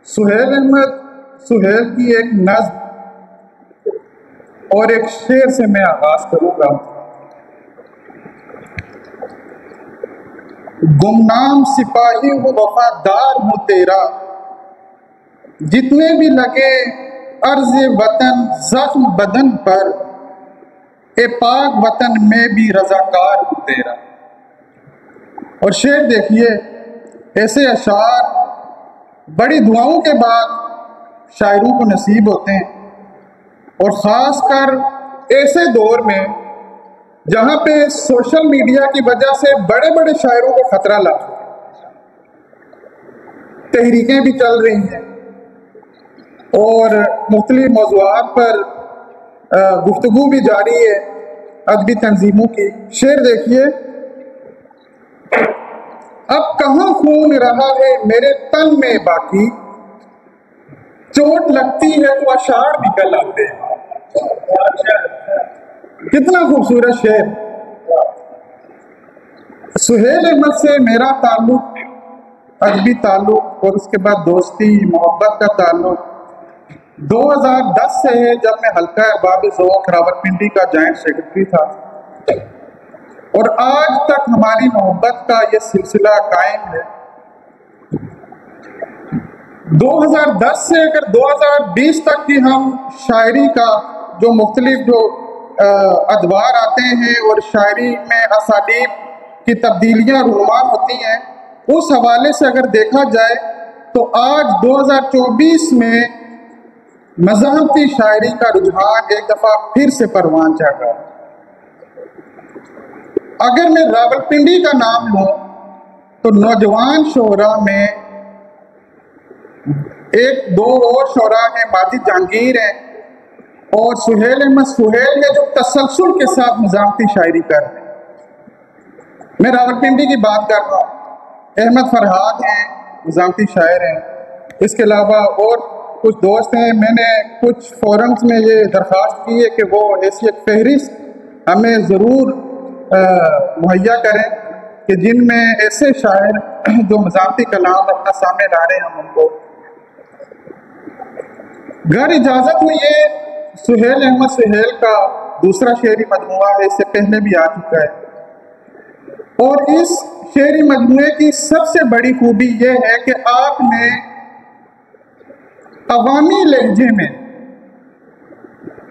سہیل احمد سہیل کی ایک نظم اور ایک شعر سے میں آغاز کروں گا۔ گمنام سپاہی ہوں وفادار ہوں تیرا، جتنے بھی لگے عرض وطن زخم بدن پر، اے پاک وطن میں بھی رضاکار ہوں تیرا۔ اور شعر دیکھیے، ایسے اشعار بڑی دعاؤں کے بعد شاعروں کو نصیب ہوتے ہیں، اور خاص کر ایسے دور میں جہاں پہ سوشل میڈیا کی وجہ سے بڑے بڑے شاعروں کو خطرہ لاحق ہے، تحریکیں بھی چل رہی ہیں اور مختلف موضوعات پر گفتگو بھی جاری ہے ادبی تنظیموں کی۔ شعر دیکھیے، اب کہاں خون رہا ہے میرے تن میں باقی، چوٹ لگتی ہے تو اشعار نکل آتے ہیں۔ کتنا خوبصورت شعر۔ سہیل احمد سے میرا تعلق، ادبی تعلق اور اس کے بعد دوستی محبت کا تعلق 2010 سے ہے، جب میں حلقہ ارباب ذوق راولپنڈی کا جوائنٹ سیکرٹری تھا، اور آج تک ہماری محبت کا یہ سلسلہ قائم ہے۔ 2010 سے اگر 2020 تک بھی ہم شاعری کا جو مختلف ادوار آتے ہیں اور شاعری میں اسالیب کی تبدیلیاں رونما ہوتی ہیں، اس حوالے سے اگر دیکھا جائے تو آج 2024 میں مزاحمتی شاعری کا رجحان ایک دفعہ پھر سے پروان چڑھا۔ اگر میں راولپنڈی کا نام لوں تو نوجوان شعراء میں ایک دو اور شعراء ہیں، ماجد جہانگیر ہیں اور سہیل احمد سہیل ہے، جو تسلسل کے ساتھ مزاحمتی شاعری کر رہے ہیں۔ میں راولپنڈی کی بات کر رہا ہوں، احمد فرحات ہیں، مزاحمتی شاعر ہیں، اس کے علاوہ اور کچھ دوست ہیں۔ میں نے کچھ فورمز میں یہ درخواست کی ہے کہ وہ ایسی ایک فہرست ہمیں ضرور مہیا کریں کہ جن میں ایسے شاعر جو مزاحمتی کلام اپنا سامنے لا رہے ہیں، ہم ان کو گر اجازت میں۔ یہ سہیل احمد سہیل کا دوسرا شعری مجموعہ ہے، اس سے پہلے بھی آ چکا ہے، اور اس شعری مجموعے کی سب سے بڑی خوبی یہ ہے کہ آپ نے عوامی لہجے میں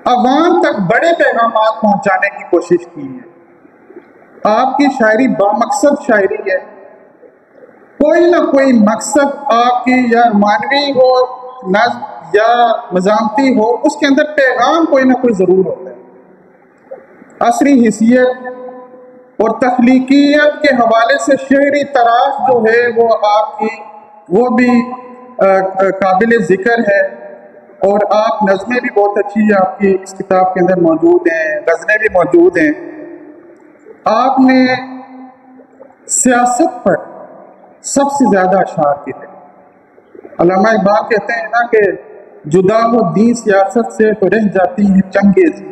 عوام تک بڑے پیغامات پہنچانے کی کوشش کی ہے۔ آپ کی شاعری بامقصد شاعری ہے، کوئی نہ کوئی مقصد آپ کی یا معنوی ہو، نظم یا مزاحمتی ہو، اس کے اندر پیغام کوئی نہ کوئی ضرور ہوتا ہے۔ عصری حیثیت اور تخلیقیت کے حوالے سے شعری تراش جو ہے وہ آپ کی وہ بھی قابل ذکر ہے، اور آپ نظمیں بھی بہت اچھی آپ کی اس کتاب کے اندر موجود ہیں، غزلیں بھی موجود ہیں۔ آپ نے سیاست پر سب سے زیادہ اشعار کیے۔ علامہ اقبال کہتے ہیں نا کہ جدا ہو دین سیاست سے تو رہ جاتی ہے چنگیزی،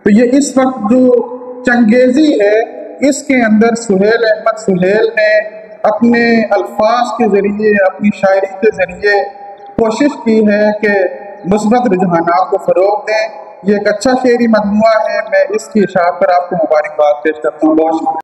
تو یہ اس وقت جو چنگیزی ہے، اس کے اندر سہیل احمد سہیل نے اپنے الفاظ کے ذریعے، اپنی شاعری کے ذریعے کوشش کی ہے کہ مثبت رجحانات کو فروغ دیں۔ یہ ایک اچھا شعری مجموعہ ہے، میں اس کی اشاعت پر آپ کو مبارکباد پیش کرتا ہوں۔ بہت شکریہ۔